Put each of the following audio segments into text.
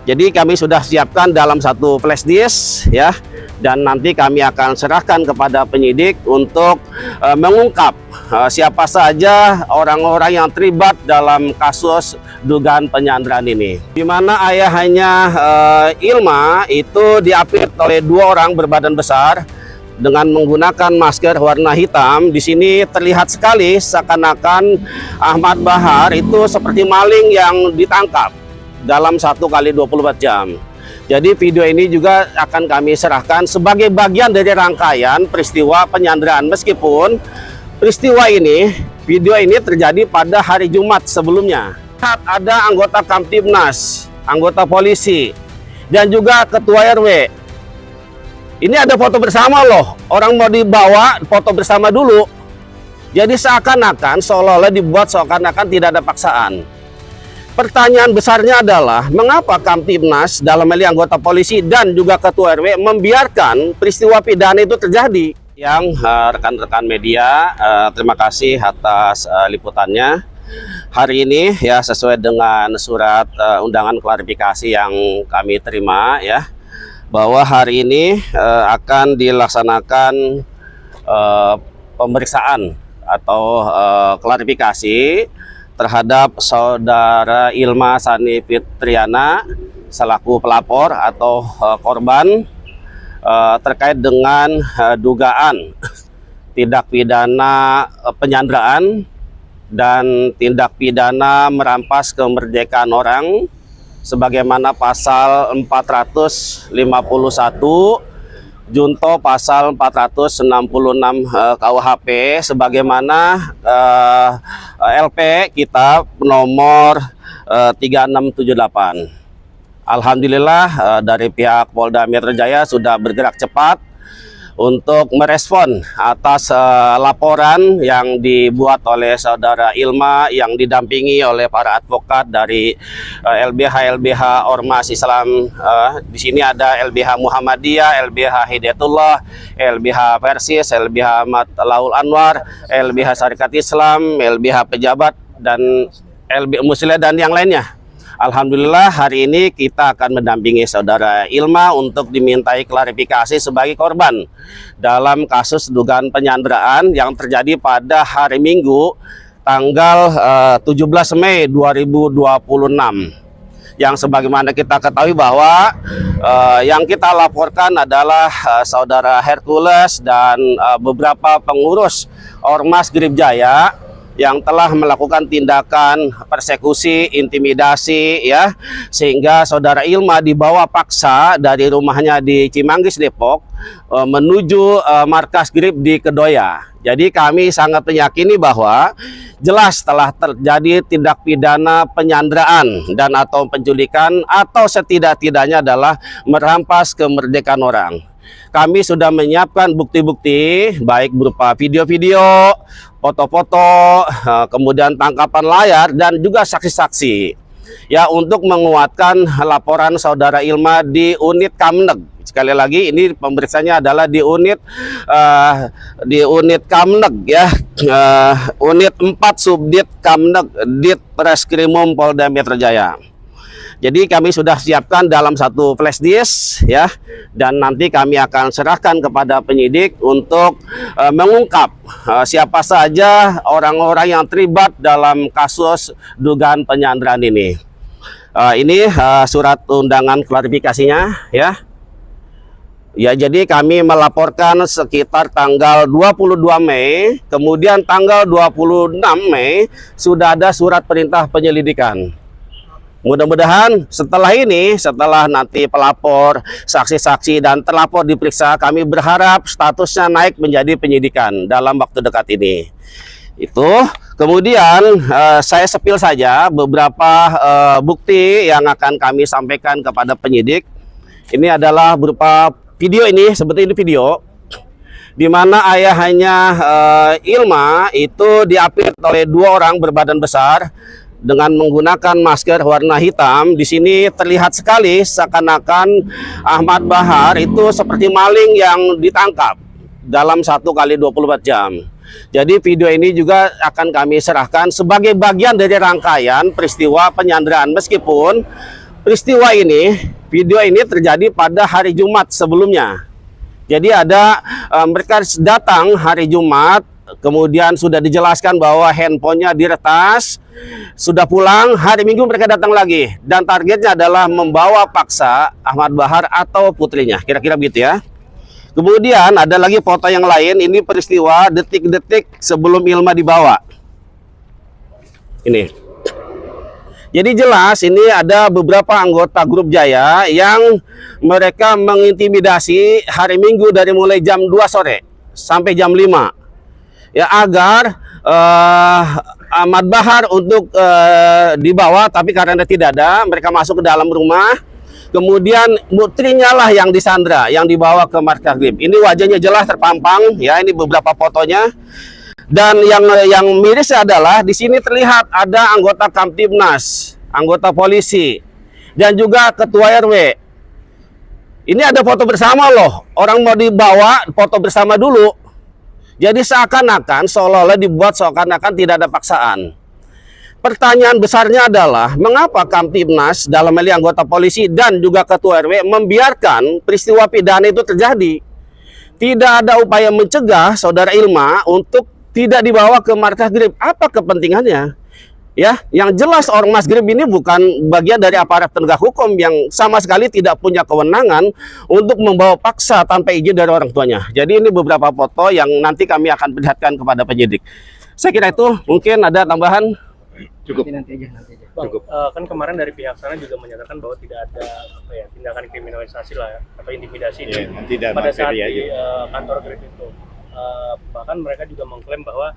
Jadi kami sudah siapkan dalam satu flash disk ya, dan nanti kami akan serahkan kepada penyidik untuk mengungkap siapa saja orang-orang yang terlibat dalam kasus dugaan penyanderaan ini. Di mana ayahnya Ilma itu diapit oleh dua orang berbadan besar dengan menggunakan masker warna hitam. Di sini terlihat sekali seakan-akan Ahmad Bahar itu seperti maling yang ditangkap dalam 1 kali 24 jam. Jadi video ini juga akan kami serahkan sebagai bagian dari rangkaian peristiwa penyanderaan, meskipun peristiwa ini, video ini terjadi pada hari Jumat sebelumnya. Ada anggota Kamtibnas, anggota polisi, dan juga ketua RW. Ini ada foto bersama loh, orang mau dibawa foto bersama dulu. Jadi seakan-akan, seolah-olah dibuat seakan-akan tidak ada paksaan. Pertanyaan besarnya adalah, mengapa Kamtibnas dalam hal anggota polisi dan juga ketua RW membiarkan peristiwa pidana itu terjadi? Yang rekan-rekan media, terima kasih atas liputannya. Hari ini ya, sesuai dengan surat undangan klarifikasi yang kami terima ya, bahwa hari ini akan dilaksanakan pemeriksaan atau klarifikasi terhadap saudara Ilma Sani Fitriana selaku pelapor atau korban terkait dengan dugaan tindak pidana penyanderaan dan tindak pidana merampas kemerdekaan orang sebagaimana pasal 451 junto pasal 466 KUHP sebagaimana LP kita nomor 3678. Alhamdulillah dari pihak Polda Metro Jaya sudah bergerak cepat untuk merespon atas laporan yang dibuat oleh saudara Ilma yang didampingi oleh para advokat dari LBH Ormas Islam. Di sini ada LBH Muhammadiyah, LBH Hidayatullah, LBH Persis, LBH Ahmad Laul Anwar, LBH Syarikat Islam, LBH Pejabat, dan LBH Muslihat dan yang lainnya. Alhamdulillah hari ini kita akan mendampingi saudara Ilma untuk dimintai klarifikasi sebagai korban dalam kasus dugaan penyanderaan yang terjadi pada hari Minggu tanggal 17 Mei 2026. Yang sebagaimana kita ketahui bahwa yang kita laporkan adalah saudara Hercules dan beberapa pengurus Ormas Grip Jaya yang telah melakukan tindakan persekusi, intimidasi ya, sehingga saudara Ilma dibawa paksa dari rumahnya di Cimanggis, Depok menuju markas Grip di Kedoya. Jadi kami sangat meyakini bahwa jelas telah terjadi tindak pidana penyanderaan dan atau penculikan atau setidak-tidaknya adalah merampas kemerdekaan orang. Kami sudah menyiapkan bukti-bukti baik berupa video-video, foto-foto, kemudian tangkapan layar dan juga saksi-saksi ya untuk menguatkan laporan saudara Ilma di unit Kamneg. Sekali lagi ini pemeriksaannya adalah di unit Kamneg ya, unit 4 Subdit Kamneg Dit Reskrimum Polda Metro Jaya. Jadi kami sudah siapkan dalam satu flash disk ya, dan nanti kami akan serahkan kepada penyidik untuk mengungkap siapa saja orang-orang yang terlibat dalam kasus dugaan penyanderaan ini. Ini surat undangan klarifikasinya ya. Ya, jadi kami melaporkan sekitar tanggal 22 Mei, kemudian tanggal 26 Mei sudah ada surat perintah penyelidikan. Mudah-mudahan setelah ini, setelah nanti pelapor, saksi-saksi, dan terlapor diperiksa, kami berharap statusnya naik menjadi penyidikan dalam waktu dekat ini. Itu. Kemudian saya sepil saja beberapa bukti yang akan kami sampaikan kepada penyidik. Ini adalah berupa video ini, seperti ini video, di mana ayahnya Ilma itu diapit oleh dua orang berbadan besar dengan menggunakan masker warna hitam. Di sini terlihat sekali seakan-akan Ahmad Bahar itu seperti maling yang ditangkap dalam 1 kali 24 jam. Jadi video ini juga akan kami serahkan sebagai bagian dari rangkaian peristiwa penyanderaan, meskipun peristiwa ini, video ini terjadi pada hari Jumat sebelumnya. Jadi ada mereka datang hari Jumat, kemudian sudah dijelaskan bahwa handphonenya diretas, sudah pulang, hari Minggu mereka datang lagi. Dan targetnya adalah membawa paksa Ahmad Bahar atau putrinya, kira-kira begitu ya. Kemudian ada lagi foto yang lain, ini peristiwa detik-detik sebelum Ilma dibawa. Ini. Jadi jelas ini ada beberapa anggota grup Jaya yang mereka mengintimidasi hari Minggu dari mulai jam 2 sore sampai jam 5. Ya, agar Ahmad Bahar untuk dibawa, tapi karena tidak ada, mereka masuk ke dalam rumah. Kemudian putrinya lah yang disandra, yang dibawa ke markas Grip. Ini wajahnya jelas terpampang, ya, ini beberapa fotonya. Dan yang miris adalah di sini terlihat ada anggota Kamtibnas, anggota polisi, dan juga ketua RW. Ini ada foto bersama loh, orang mau dibawa foto bersama dulu. Jadi seakan-akan, seolah-olah dibuat seakan-akan tidak ada paksaan. Pertanyaan besarnya adalah, mengapa Kamtibnas dalam hal ini anggota polisi dan juga ketua RW membiarkan peristiwa pidana itu terjadi? Tidak ada upaya mencegah saudara Ilma untuk tidak dibawa ke markas Grip. Apa kepentingannya? Ya, yang jelas Ormas Grip ini bukan bagian dari aparat penegak hukum yang sama sekali tidak punya kewenangan untuk membawa paksa tanpa izin dari orang tuanya. Jadi ini beberapa foto yang nanti kami akan perlihatkan kepada penyidik. Saya kira itu, mungkin ada tambahan. Cukup. Nanti aja. Bang, Cukup. kan kemarin dari pihak sana juga menyatakan bahwa tidak ada tindakan kriminalisasi lah ya, atau intimidasi pada saat di kantor Grip itu. Bahkan mereka juga mengklaim bahwa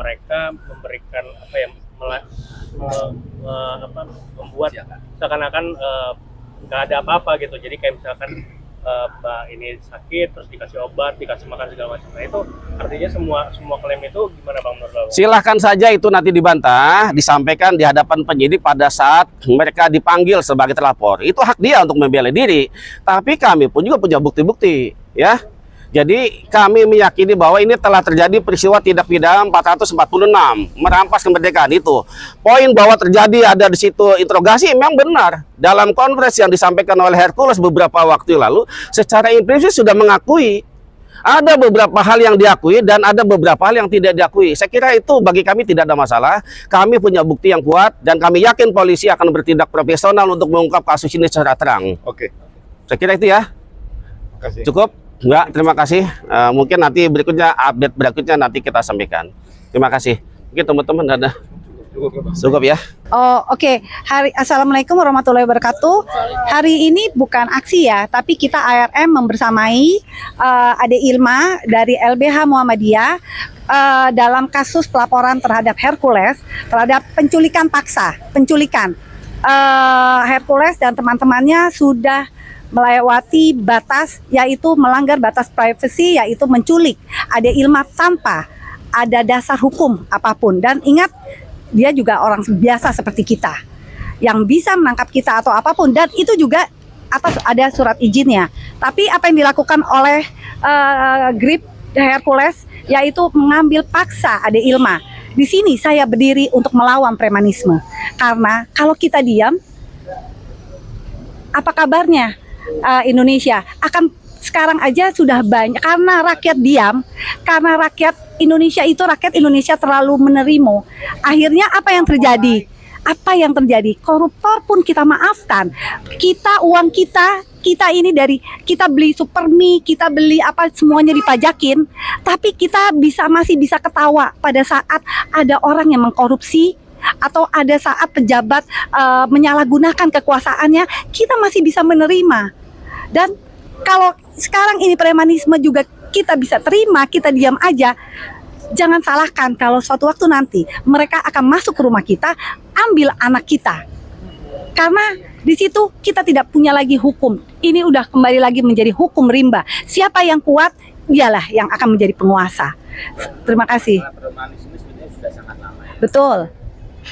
mereka memberikan membuat seakan-akan nggak ada apa-apa gitu. Jadi kayak misalkan Mbak ini sakit terus dikasih obat, dikasih makan segala macam. Nah itu artinya semua klaim itu gimana Bang menurut Bang? Silahkan saja itu nanti dibantah, disampaikan di hadapan penyidik pada saat mereka dipanggil sebagai terlapor. Itu hak dia untuk membela diri. Tapi kami pun juga punya bukti-bukti, ya. Jadi kami meyakini bahwa ini telah terjadi peristiwa tindak pidana 446, merampas kemerdekaan itu. Poin bahwa terjadi ada di situ interogasi memang benar. Dalam konferensi yang disampaikan oleh Hercules beberapa waktu lalu, secara implisit sudah mengakui. Ada beberapa hal yang diakui dan ada beberapa hal yang tidak diakui. Saya kira itu bagi kami tidak ada masalah. Kami punya bukti yang kuat dan kami yakin polisi akan bertindak profesional untuk mengungkap kasus ini secara terang. Oke. Saya kira itu ya. Kasih. Cukup? Enggak, terima kasih. Mungkin nanti berikutnya, update berikutnya nanti kita sampaikan. Terima kasih. Mungkin teman-teman ada. Cukup ya. Oh, oke. Assalamualaikum warahmatullahi wabarakatuh. Hari ini bukan aksi ya, tapi kita ARM membersamai Ade Ilma dari LBH Muhammadiyah dalam kasus pelaporan terhadap Hercules terhadap penculikan paksa. Hercules dan teman-temannya sudah melewati batas, yaitu melanggar batas privasi, yaitu menculik Ade Ilma tanpa ada dasar hukum apapun. Dan ingat, dia juga orang biasa seperti kita yang bisa menangkap kita atau apapun, dan itu juga atas ada surat izinnya. Tapi apa yang dilakukan oleh Grip Hercules yaitu mengambil paksa Ade Ilma. Di sini saya berdiri untuk melawan premanisme, karena kalau kita diam, apa kabarnya? Indonesia akan sekarang aja sudah banyak, karena rakyat diam, karena rakyat Indonesia terlalu menerima. Akhirnya apa yang terjadi? Koruptor pun kita maafkan. Uang kita ini dari kita beli Supermi, kita beli apa semuanya dipajakin, tapi kita masih bisa ketawa pada saat ada orang yang mengkorupsi atau ada saat pejabat menyalahgunakan kekuasaannya, kita masih bisa menerima. Dan kalau sekarang ini premanisme juga kita bisa terima, kita diam aja. Jangan salahkan kalau suatu waktu nanti mereka akan masuk ke rumah kita, ambil anak kita. Karena di situ kita tidak punya lagi hukum. Ini udah kembali lagi menjadi hukum rimba. Siapa yang kuat, dialah yang akan menjadi penguasa. Terima kasih. Premanisme sebenarnya sudah sangat lama ya. Betul.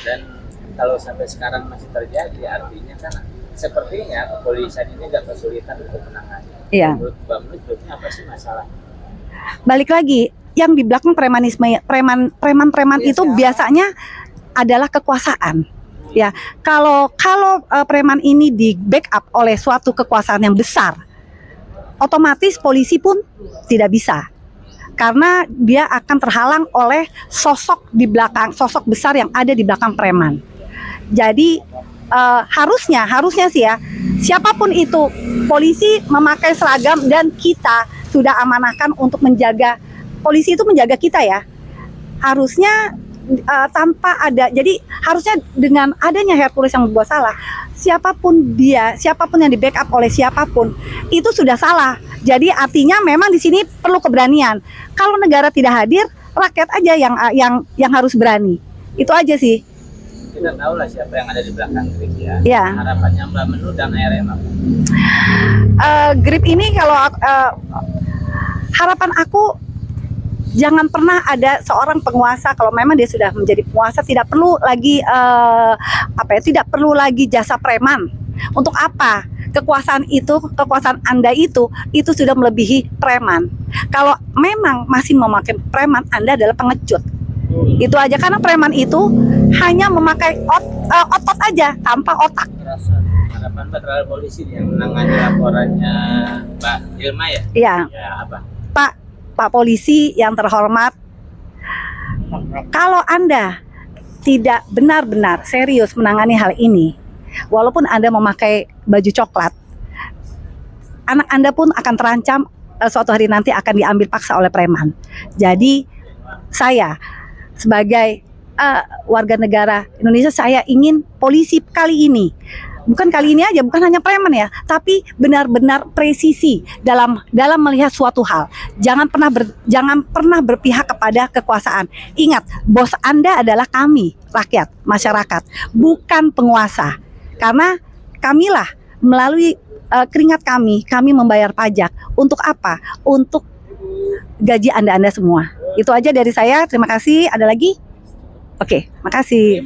Dan kalau sampai sekarang masih terjadi, artinya kan sepertinya kepolisian ini nggak kesulitan untuk menangani. Iya. Menurut Mbak Menu sebetulnya apa sih masalah? Balik lagi, yang di belakang premanisme, preman itu biasanya adalah kekuasaan. Ya, kalau preman ini di backup oleh suatu kekuasaan yang besar, otomatis polisi pun tidak bisa, karena dia akan terhalang oleh sosok di belakang, sosok besar yang ada di belakang preman. Jadi harusnya sih ya, siapapun itu, polisi memakai seragam dan kita sudah amanahkan untuk menjaga, polisi itu menjaga kita ya. Harusnya tanpa ada, jadi harusnya dengan adanya Hercules yang berbuat salah, siapapun yang di backup oleh siapapun itu sudah salah. Jadi artinya memang di sini perlu keberanian. Kalau negara tidak hadir, rakyat aja yang harus berani. Itu aja sih. Kita tahu lah siapa yang ada di belakang Grip ya. Ya. Harapannya Mbak Menu dan ARM apa? Grip ini kalau harapan aku, jangan pernah ada seorang penguasa, kalau memang dia sudah menjadi penguasa, tidak perlu lagi tidak perlu lagi jasa preman. Untuk apa? Kekuasaan Anda itu sudah melebihi preman. Kalau memang masih memakai preman, Anda adalah pengecut. Itu aja, karena preman itu hanya memakai otot aja tanpa otak. Harapan Mbak terhadap polisi yang menangani laporannya Mbak Ilma ya? Iya. Ya apa? Pak polisi yang terhormat, kalau Anda tidak benar-benar serius menangani hal ini, walaupun Anda memakai baju coklat, anak Anda pun akan terancam suatu hari nanti akan diambil paksa oleh preman. Jadi saya sebagai warga negara Indonesia, saya ingin polisi kali ini, bukan kali ini aja, bukan hanya preman ya, tapi benar-benar presisi dalam melihat suatu hal. Jangan pernah berpihak kepada kekuasaan. Ingat, bos Anda adalah kami, rakyat, masyarakat, bukan penguasa. Karena kamilah melalui keringat kami membayar pajak. Untuk apa? Untuk gaji Anda semua. Itu aja dari saya. Terima kasih. Ada lagi? Oke, makasih.